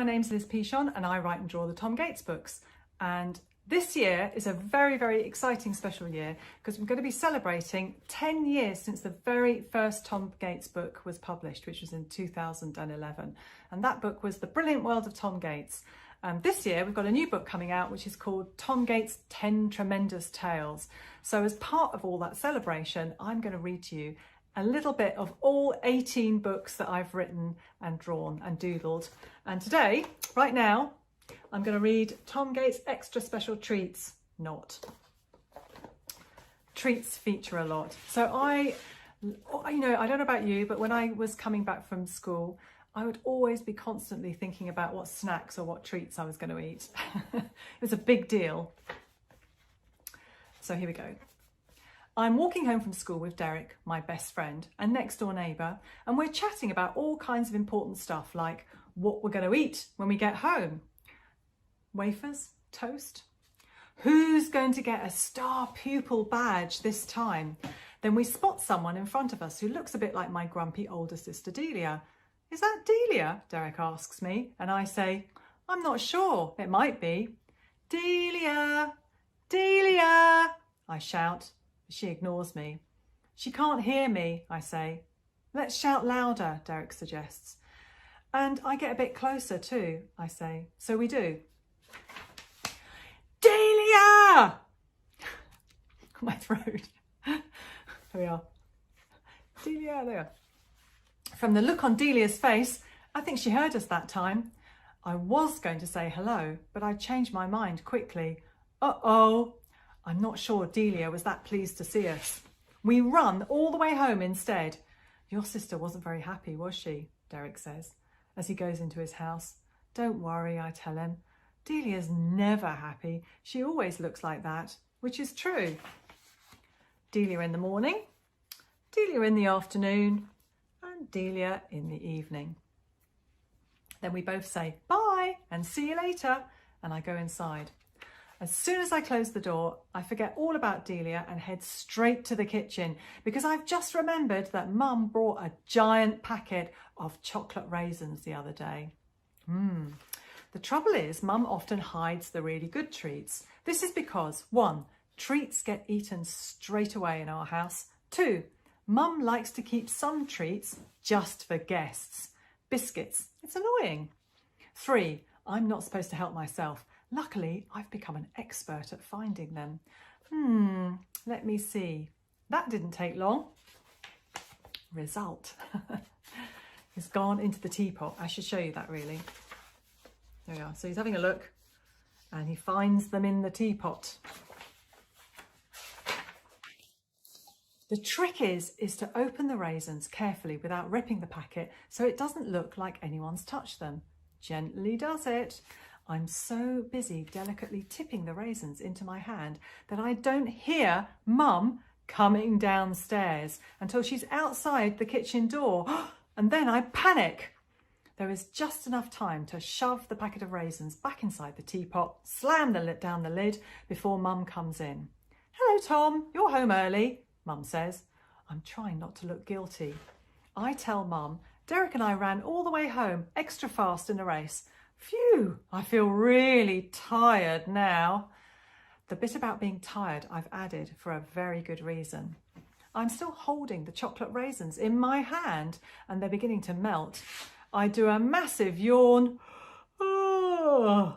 name's Liz Pichon and I write and draw the Tom Gates books. And this year is a very, very exciting special year because we're going to be celebrating 10 years since the very first Tom Gates book was published, which was in 2011. And that book was The Brilliant World of Tom Gates. This year we've got a new book coming out which is called Tom Gates' 10 Tremendous Tales. So as part of all that celebration, I'm going to read to you a little bit of all 18 books that I've written and drawn and doodled. And today, right now, I'm going to read Tom Gates' Extra Special Treats. Treats feature a lot. So I don't know about you, but when I was coming back from school, I would always be constantly thinking about what snacks or what treats I was going to eat. It was a big deal. So here we go. I'm walking home from school with Derek, my best friend and next door neighbour, and we're chatting about all kinds of important stuff like what we're going to eat when we get home. Wafers? Toast? Who's going to get a star pupil badge this time? Then we spot someone in front of us who looks a bit like my grumpy older sister Delia. Is that Delia? Derek asks me, and I say, I'm not sure, it might be. Delia! Delia! I shout. She ignores me. She can't hear me, I say. Let's shout louder, Derek suggests. And I get a bit closer too, I say. So we do. Delia! My throat. There we are. Delia, there. From the look on Delia's face, I think she heard us that time. I was going to say hello, but I changed my mind quickly. Uh-oh. I'm not sure Delia was that pleased to see us. We run all the way home instead. Your sister wasn't very happy, was she? Derek says, as he goes into his house. Don't worry, I tell him. Delia's never happy. She always looks like that, which is true. Delia in the morning, Delia in the afternoon, and Delia in the evening. Then we both say bye and see you later, and I go inside. As soon as I close the door, I forget all about Delia and head straight to the kitchen because I've just remembered that Mum brought a giant packet of chocolate raisins the other day. The trouble is, Mum often hides the really good treats. This is because 1, treats get eaten straight away in our house. 2, Mum likes to keep some treats just for guests. Biscuits, it's annoying. 3, I'm not supposed to help myself. Luckily, I've become an expert at finding them. Let me see. That didn't take long. Result. It's gone into the teapot. I should show you that really. There we are. So he's having a look and he finds them in the teapot. The trick is to open the raisins carefully without ripping the packet so it doesn't look like anyone's touched them. Gently does it. I'm so busy delicately tipping the raisins into my hand that I don't hear Mum coming downstairs until she's outside the kitchen door. And then I panic. There is just enough time to shove the packet of raisins back inside the teapot, slam down the lid before Mum comes in. Hello, Tom, you're home early, Mum says. I'm trying not to look guilty. I tell Mum, Derek and I ran all the way home extra fast in a race. Phew, I feel really tired now. The bit about being tired I've added for a very good reason. I'm still holding the chocolate raisins in my hand and they're beginning to melt. I do a massive yawn and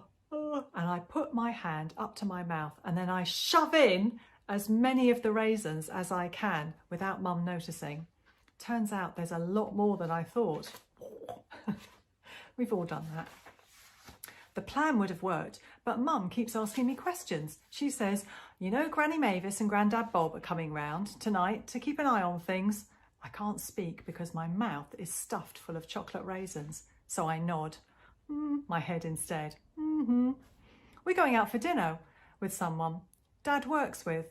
I put my hand up to my mouth and then I shove in as many of the raisins as I can without Mum noticing. Turns out there's a lot more than I thought. We've all done that. The plan would have worked, but Mum keeps asking me questions. She says, you know Granny Mavis and Grandad Bob are coming round tonight to keep an eye on things. I can't speak because my mouth is stuffed full of chocolate raisins, so I nod. My head instead. We're going out for dinner with someone Dad works with.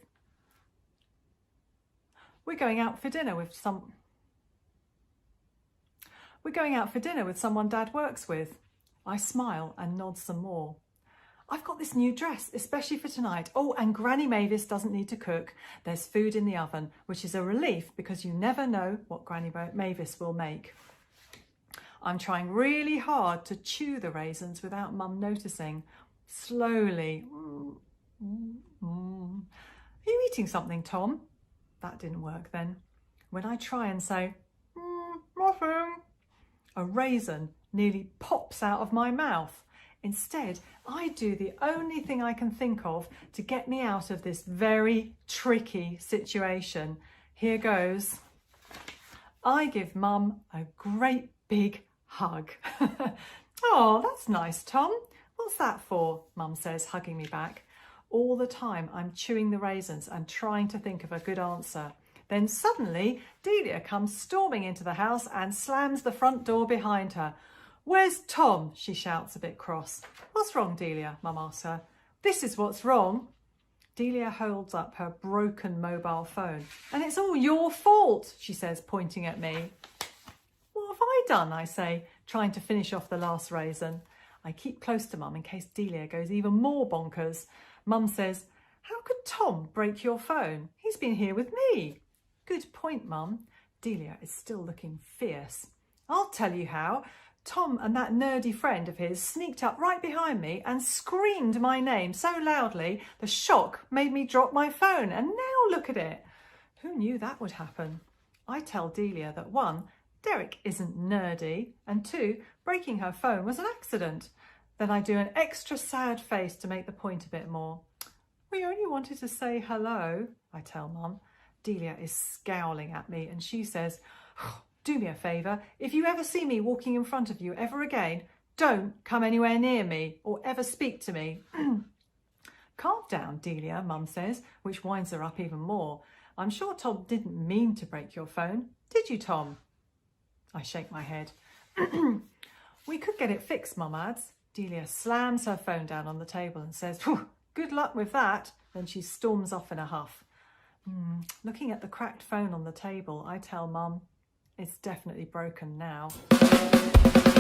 We're going out for dinner with someone Dad works with. I smile and nod some more. I've got this new dress, especially for tonight. Oh, and Granny Mavis doesn't need to cook. There's food in the oven, which is a relief because you never know what Granny Mavis will make. I'm trying really hard to chew the raisins without Mum noticing. Slowly. Are you eating something, Tom? That didn't work then. When I try and say, nothing, a raisin nearly pops out of my mouth. Instead, I do the only thing I can think of to get me out of this very tricky situation. Here goes. I give Mum a great big hug. Oh, that's nice, Tom. What's that for? Mum says, hugging me back. All the time I'm chewing the raisins and trying to think of a good answer. Then suddenly Delia comes storming into the house and slams the front door behind her. Where's Tom? She shouts, a bit cross. What's wrong, Delia? Mum asks her. This is what's wrong. Delia holds up her broken mobile phone. And it's all your fault, she says, pointing at me. What have I done? I say, trying to finish off the last raisin. I keep close to Mum in case Delia goes even more bonkers. Mum says, how could Tom break your phone? He's been here with me. Good point, Mum. Delia is still looking fierce. I'll tell you how. Tom and that nerdy friend of his sneaked up right behind me and screamed my name so loudly the shock made me drop my phone, and now look at it. Who knew that would happen? I tell Delia that 1, Derek isn't nerdy, and 2, breaking her phone was an accident. Then I do an extra sad face to make the point a bit more. We only wanted to say hello, I tell Mum. Delia is scowling at me and she says, do me a favour, if you ever see me walking in front of you ever again, don't come anywhere near me or ever speak to me. Calm down, Delia, Mum says, which winds her up even more. I'm sure Tom didn't mean to break your phone. Did you, Tom? I shake my head. We could get it fixed, Mum adds. Delia slams her phone down on the table and says, good luck with that. Then she storms off in a huff. Looking at the cracked phone on the table, I tell Mum, it's definitely broken now.